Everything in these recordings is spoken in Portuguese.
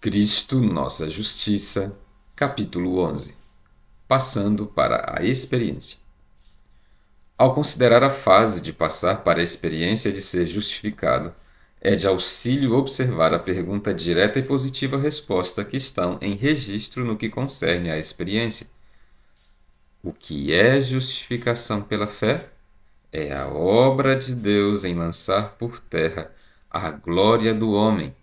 Cristo, nossa justiça, capítulo 11. Passando para a experiência. Ao considerar a fase de passar para a experiência de ser justificado, é de auxílio observar a pergunta direta e positiva resposta que estão em registro no que concerne à experiência. O que é justificação pela fé? É a obra de Deus em lançar por terra a glória do homem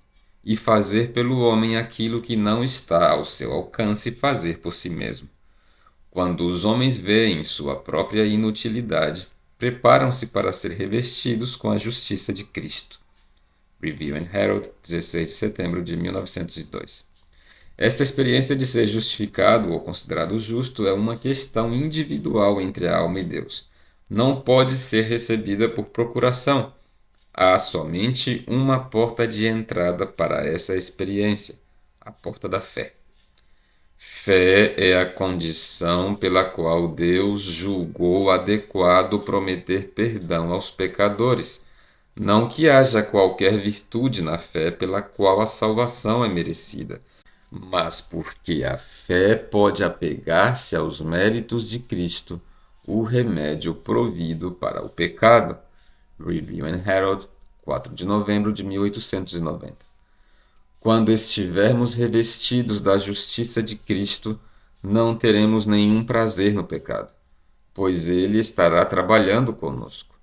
e fazer pelo homem aquilo que não está ao seu alcance fazer por si mesmo. Quando os homens veem sua própria inutilidade, preparam-se para ser revestidos com a justiça de Cristo. Review and Herald, 16 de setembro de 1902. Esta experiência de ser justificado ou considerado justo é uma questão individual entre a alma e Deus. Não pode ser recebida por procuração. Há somente uma porta de entrada para essa experiência, a porta da fé. Fé é a condição pela qual Deus julgou adequado prometer perdão aos pecadores, não que haja qualquer virtude na fé pela qual a salvação é merecida, mas porque a fé pode apegar-se aos méritos de Cristo, o remédio provido para o pecado. Review and Herald, 4 de novembro de 1890. Quando estivermos revestidos da justiça de Cristo, não teremos nenhum prazer no pecado, pois ele estará trabalhando conosco.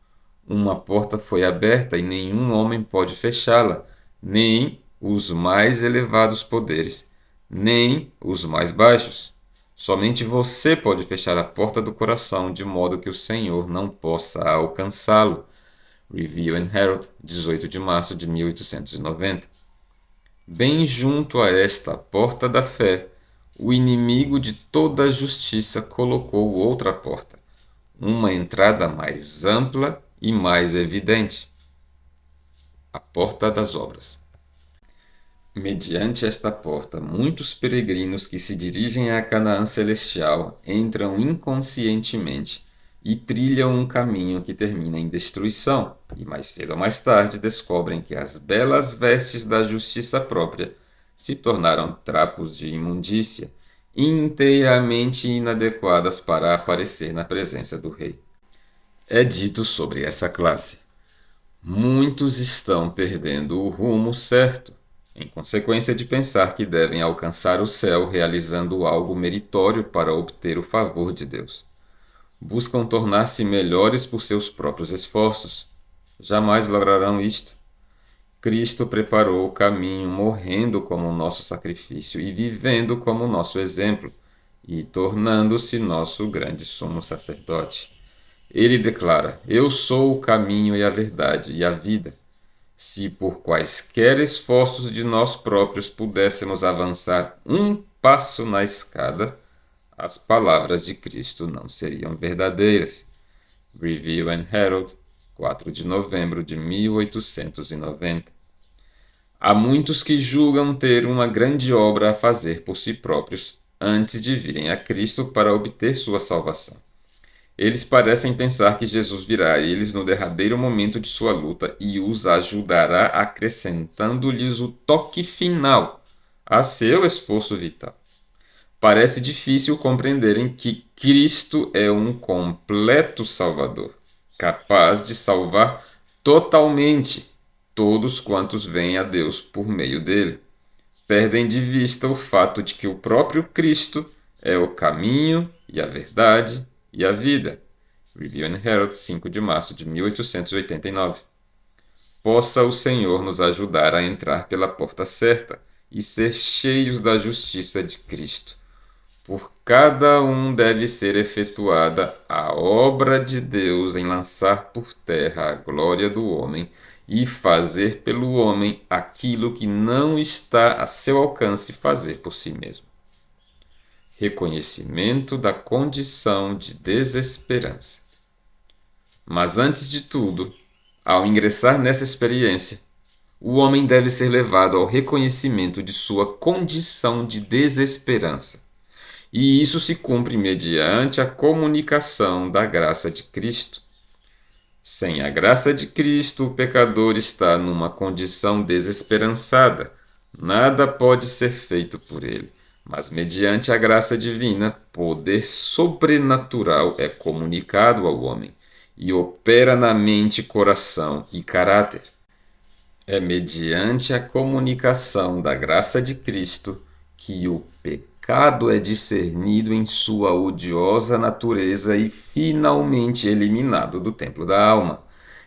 Uma porta foi aberta e nenhum homem pode fechá-la, nem os mais elevados poderes, nem os mais baixos. Somente você pode fechar a porta do coração de modo que o Senhor não possa alcançá-lo. Review and Herald, 18 de março de 1890. Bem junto a esta porta da fé, o inimigo de toda a justiça colocou outra porta, uma entrada mais ampla e mais evidente, a porta das obras. Mediante esta porta, muitos peregrinos que se dirigem a Canaã celestial entram inconscientemente e trilham um caminho que termina em destruição, e mais cedo ou mais tarde descobrem que as belas vestes da justiça própria se tornaram trapos de imundícia, inteiramente inadequadas para aparecer na presença do Rei. É dito sobre essa classe: muitos estão perdendo o rumo certo, em consequência de pensar que devem alcançar o céu realizando algo meritório para obter o favor de Deus. Buscam tornar-se melhores por seus próprios esforços. Jamais lograrão isto. Cristo preparou o caminho morrendo como nosso sacrifício e vivendo como nosso exemplo, e tornando-se nosso grande sumo sacerdote. Ele declara: Eu sou o caminho e a verdade e a vida. Se por quaisquer esforços de nós próprios pudéssemos avançar um passo na escada, as palavras de Cristo não seriam verdadeiras. Review and Herald, 4 de novembro de 1890. Há muitos que julgam ter uma grande obra a fazer por si próprios antes de virem a Cristo para obter sua salvação. Eles parecem pensar que Jesus virá a eles no derradeiro momento de sua luta e os ajudará acrescentando-lhes o toque final a seu esforço vital. Parece difícil compreenderem que Cristo é um completo Salvador, capaz de salvar totalmente todos quantos vêm a Deus por meio dele. Perdem de vista o fato de que o próprio Cristo é o caminho e a verdade e a vida. Review and Herald, 5 de março de 1889. Possa o Senhor nos ajudar a entrar pela porta certa e ser cheios da justiça de Cristo. Por cada um deve ser efetuada a obra de Deus em lançar por terra a glória do homem e fazer pelo homem aquilo que não está a seu alcance fazer por si mesmo. Reconhecimento da condição de desesperança. Mas antes de tudo, ao ingressar nessa experiência, o homem deve ser levado ao reconhecimento de sua condição de desesperança. E isso se cumpre mediante a comunicação da graça de Cristo. Sem a graça de Cristo, o pecador está numa condição desesperançada, Nada pode ser feito por ele, mas mediante a graça divina, poder sobrenatural é comunicado ao homem e opera na mente, coração e caráter. É mediante a comunicação da graça de Cristo que o pecado é discernido em sua odiosa natureza e finalmente eliminado do templo da alma.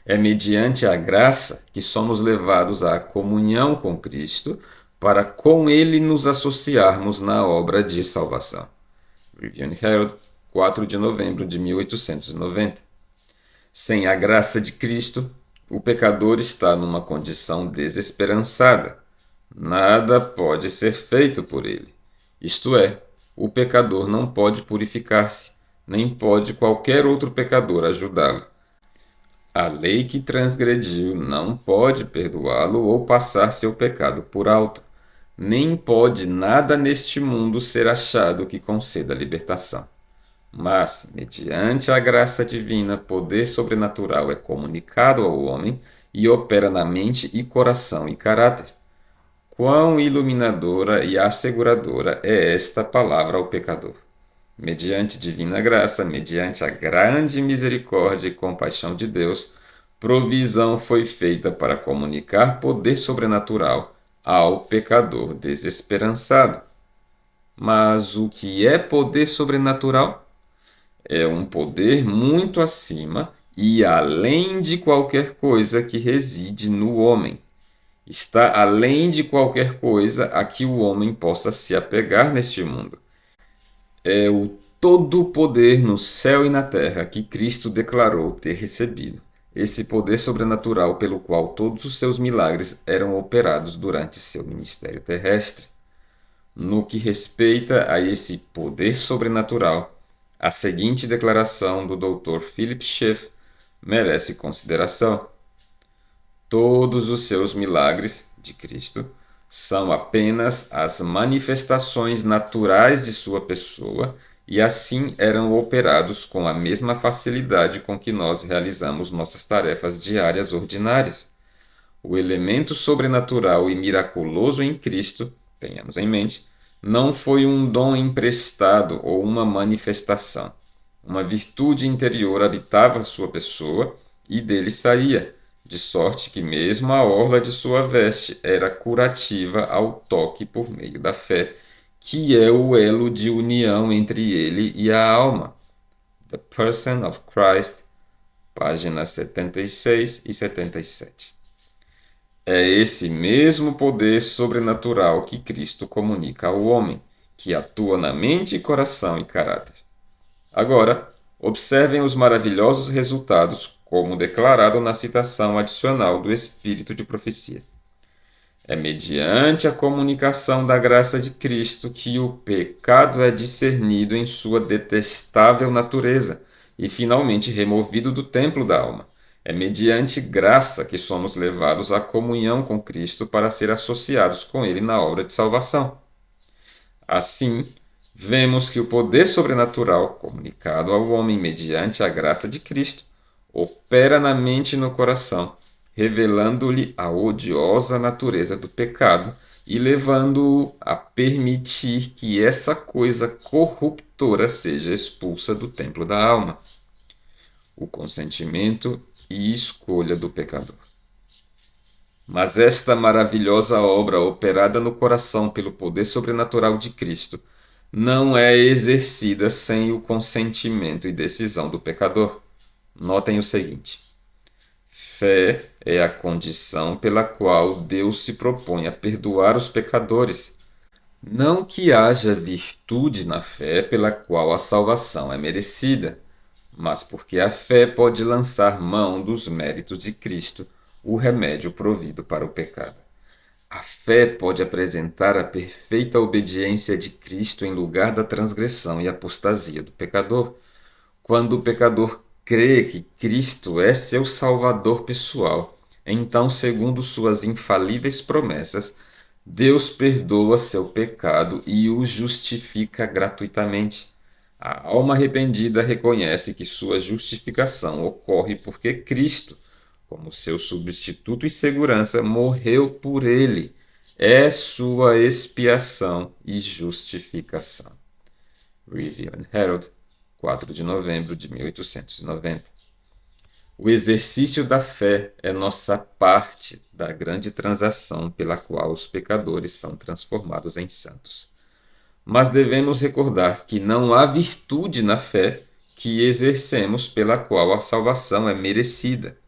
É mediante a graça que somos levados à comunhão com Cristo para com Ele nos associarmos na obra de salvação. Review and Herald, 4 de novembro de 1890. Sem a graça de Cristo, o pecador está numa condição desesperançada. Nada pode ser feito por ele. Isto é, o pecador não pode purificar-se, nem pode qualquer outro pecador ajudá-lo. A lei que transgrediu não pode perdoá-lo ou passar seu pecado por alto. Nem pode nada neste mundo ser achado que conceda libertação. Mas, mediante a graça divina, poder sobrenatural é comunicado ao homem e opera na mente e coração e caráter. Quão iluminadora e asseguradora é esta palavra ao pecador! Mediante divina graça, mediante a grande misericórdia e compaixão de Deus, provisão foi feita para comunicar poder sobrenatural ao pecador desesperançado. Mas o que é poder sobrenatural? É um poder muito acima e além de qualquer coisa que reside no homem. Está além de qualquer coisa a que o homem possa se apegar neste mundo. É o todo o poder no céu e na terra que Cristo declarou ter recebido. Esse poder sobrenatural pelo qual todos os seus milagres eram operados durante seu ministério terrestre. No que respeita a esse poder sobrenatural, a seguinte declaração do Dr. Philip Schaff merece consideração. Todos os seus milagres, de Cristo, são apenas as manifestações naturais de sua pessoa e assim eram operados com a mesma facilidade com que nós realizamos nossas tarefas diárias ordinárias. O elemento sobrenatural e miraculoso em Cristo, tenhamos em mente, não foi um dom emprestado ou uma manifestação. Uma virtude interior habitava sua pessoa e dele saía, de sorte que mesmo a orla de sua veste era curativa ao toque por meio da fé, que é o elo de união entre ele e a alma. The Person of Christ, páginas 76 e 77. É esse mesmo poder sobrenatural que Cristo comunica ao homem, que atua na mente, coração e caráter. Agora, observem os maravilhosos resultados, como declarado na citação adicional do Espírito de Profecia. É mediante a comunicação da graça de Cristo que o pecado é discernido em sua detestável natureza e finalmente removido do templo da alma. É mediante graça que somos levados à comunhão com Cristo para ser associados com Ele na obra de salvação. Assim, vemos que o poder sobrenatural, comunicado ao homem mediante a graça de Cristo, opera na mente e no coração, revelando-lhe a odiosa natureza do pecado e levando-o a permitir que essa coisa corruptora seja expulsa do templo da alma. O consentimento e escolha do pecador. Mas esta maravilhosa obra operada no coração pelo poder sobrenatural de Cristo não é exercida sem o consentimento e decisão do pecador. Notem o seguinte: fé é a condição pela qual Deus se propõe a perdoar os pecadores. Não que haja virtude na fé pela qual a salvação é merecida, mas porque a fé pode lançar mão dos méritos de Cristo, o remédio provido para o pecado. A fé pode apresentar a perfeita obediência de Cristo em lugar da transgressão e apostasia do pecador. Quando o pecador crê que Cristo é seu Salvador pessoal, então, segundo suas infalíveis promessas, Deus perdoa seu pecado e o justifica gratuitamente. A alma arrependida reconhece que sua justificação ocorre porque Cristo, como seu substituto e segurança, morreu por ele. é sua expiação e justificação. Review and Herald, 4 de novembro de 1890. O exercício da fé é nossa parte da grande transação pela qual os pecadores são transformados em santos. Mas devemos recordar que não há virtude na fé que exercemos pela qual a salvação é merecida.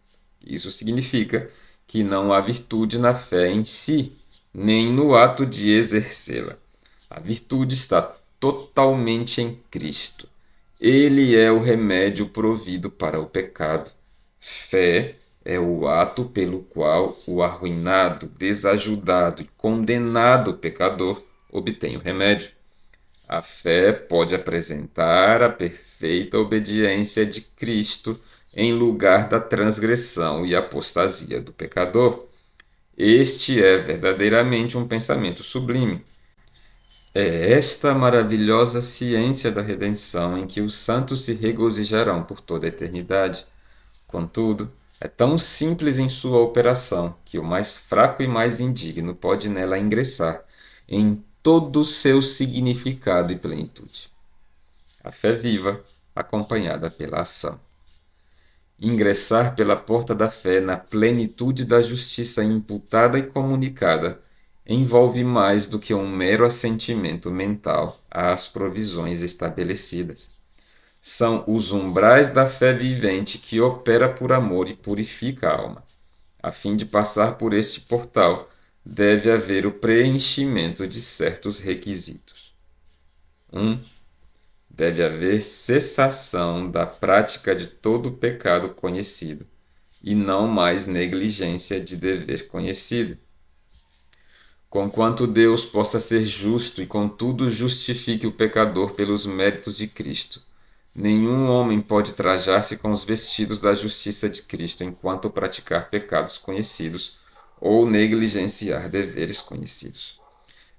Isso significa que não há virtude na fé em si, nem no ato de exercê-la. A virtude está totalmente em Cristo. Ele é o remédio provido para o pecado. Fé é o ato pelo qual o arruinado, desajudado e condenado pecador obtém o remédio. A fé pode apresentar a perfeita obediência de Cristo em lugar da transgressão e apostasia do pecador. Este é verdadeiramente um pensamento sublime. É esta maravilhosa ciência da redenção em que os santos se regozijarão por toda a eternidade. Contudo, é tão simples em sua operação que o mais fraco e mais indigno pode nela ingressar em todo o seu significado e plenitude. A fé viva, acompanhada pela ação. Ingressar pela porta da fé na plenitude da justiça imputada e comunicada envolve mais do que um mero assentimento mental às provisões estabelecidas. São os umbrais da fé vivente que opera por amor e purifica a alma. A fim de passar por este portal, deve haver o preenchimento de certos requisitos. 1. Deve haver cessação da prática de todo o pecado conhecido, e não mais negligência de dever conhecido. Conquanto Deus possa ser justo e contudo justifique o pecador pelos méritos de Cristo, nenhum homem pode trajar-se com os vestidos da justiça de Cristo enquanto praticar pecados conhecidos ou negligenciar deveres conhecidos.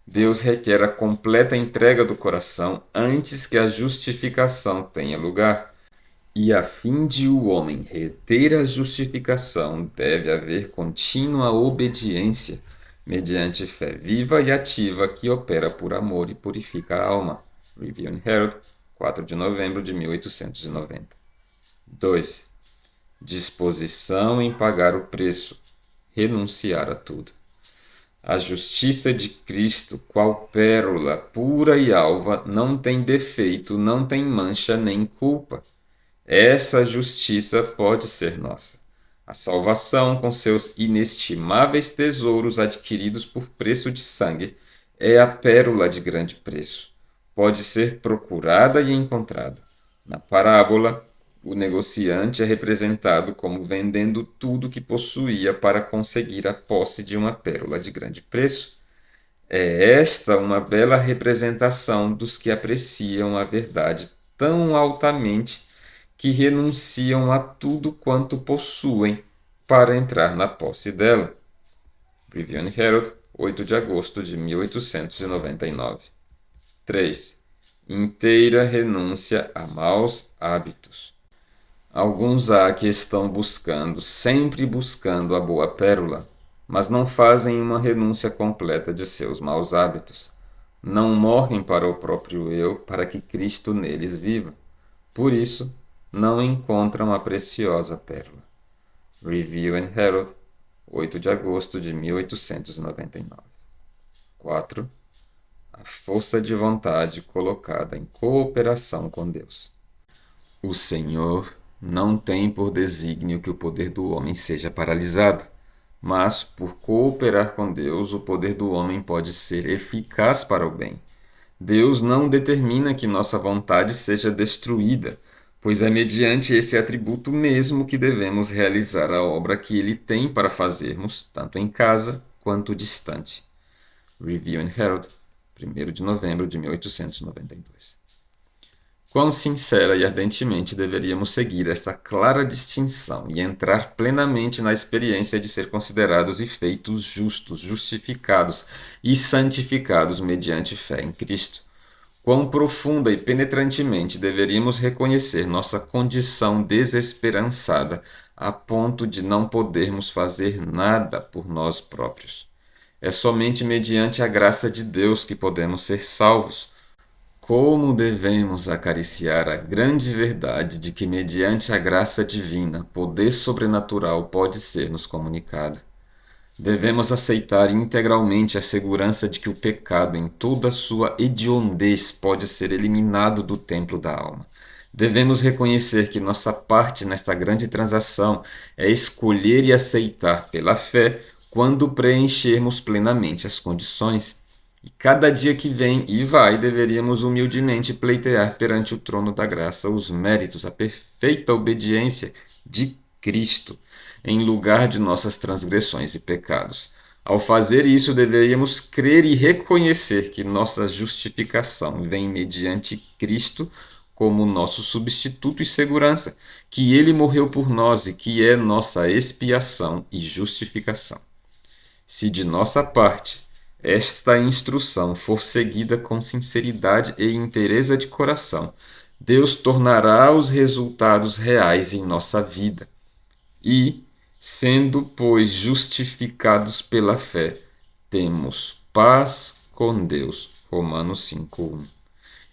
Deus requer a completa entrega do coração antes que a justificação tenha lugar. E a fim de o homem reter a justificação, deve haver contínua obediência, mediante fé viva e ativa que opera por amor e purifica a alma. Review and Herald, 4 de novembro de 1890. 2. Disposição em pagar o preço, renunciar a tudo. A justiça de Cristo, qual pérola pura e alva, não tem defeito, não tem mancha nem culpa. Essa justiça pode ser nossa. A salvação, com seus inestimáveis tesouros adquiridos por preço de sangue, é a pérola de grande preço. Pode ser procurada e encontrada. Na parábola, o negociante é representado como vendendo tudo que possuía para conseguir a posse de uma pérola de grande preço. É esta uma bela representação dos que apreciam a verdade tão altamente que renunciam a tudo quanto possuem para entrar na posse dela. Review and Herald, 8 de agosto de 1899. 3. Inteira renúncia a maus hábitos. Alguns há que estão buscando, sempre buscando a boa pérola, mas não fazem uma renúncia completa de seus maus hábitos. Não morrem para o próprio eu, para que Cristo neles viva. Por isso, não encontram a preciosa pérola. Review and Herald, 8 de agosto de 1899. 4. A força de vontade colocada em cooperação com Deus. O Senhor não tem por desígnio que o poder do homem seja paralisado, mas, por cooperar com Deus, o poder do homem pode ser eficaz para o bem. Deus não determina que nossa vontade seja destruída, pois é mediante esse atributo mesmo que devemos realizar a obra que Ele tem para fazermos, tanto em casa quanto distante. Review and Herald, 1 de novembro de 1892. Quão sincera e ardentemente deveríamos seguir esta clara distinção e entrar plenamente na experiência de ser considerados e feitos justos, justificados e santificados mediante fé em Cristo. Quão profunda e penetrantemente deveríamos reconhecer nossa condição desesperançada a ponto de não podermos fazer nada por nós próprios. É somente mediante a graça de Deus que podemos ser salvos. Como devemos acariciar a grande verdade de que, mediante a graça divina, poder sobrenatural pode ser nos comunicado. Devemos aceitar integralmente a segurança de que o pecado, em toda a sua hediondez, pode ser eliminado do templo da alma. Devemos reconhecer que nossa parte nesta grande transação é escolher e aceitar pela fé quando preenchermos plenamente as condições. E cada dia que vem e vai, deveríamos humildemente pleitear perante o trono da graça os méritos, a perfeita obediência de Cristo, em lugar de nossas transgressões e pecados. Ao fazer isso, deveríamos crer e reconhecer que nossa justificação vem mediante Cristo como nosso substituto e segurança, que ele morreu por nós e que é nossa expiação e justificação. Se de nossa parte esta instrução for seguida com sinceridade e inteireza de coração, Deus tornará os resultados reais em nossa vida. E, sendo, pois, justificados pela fé, temos paz com Deus. Romanos 5:1.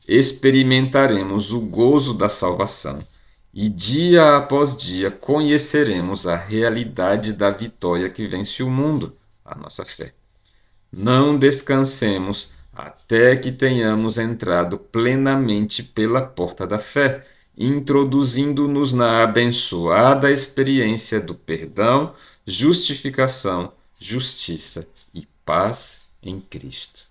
Experimentaremos o gozo da salvação e, dia após dia, conheceremos a realidade da vitória que vence o mundo, a nossa fé. Não descansemos até que tenhamos entrado plenamente pela porta da fé, introduzindo-nos na abençoada experiência do perdão, justificação, justiça e paz em Cristo.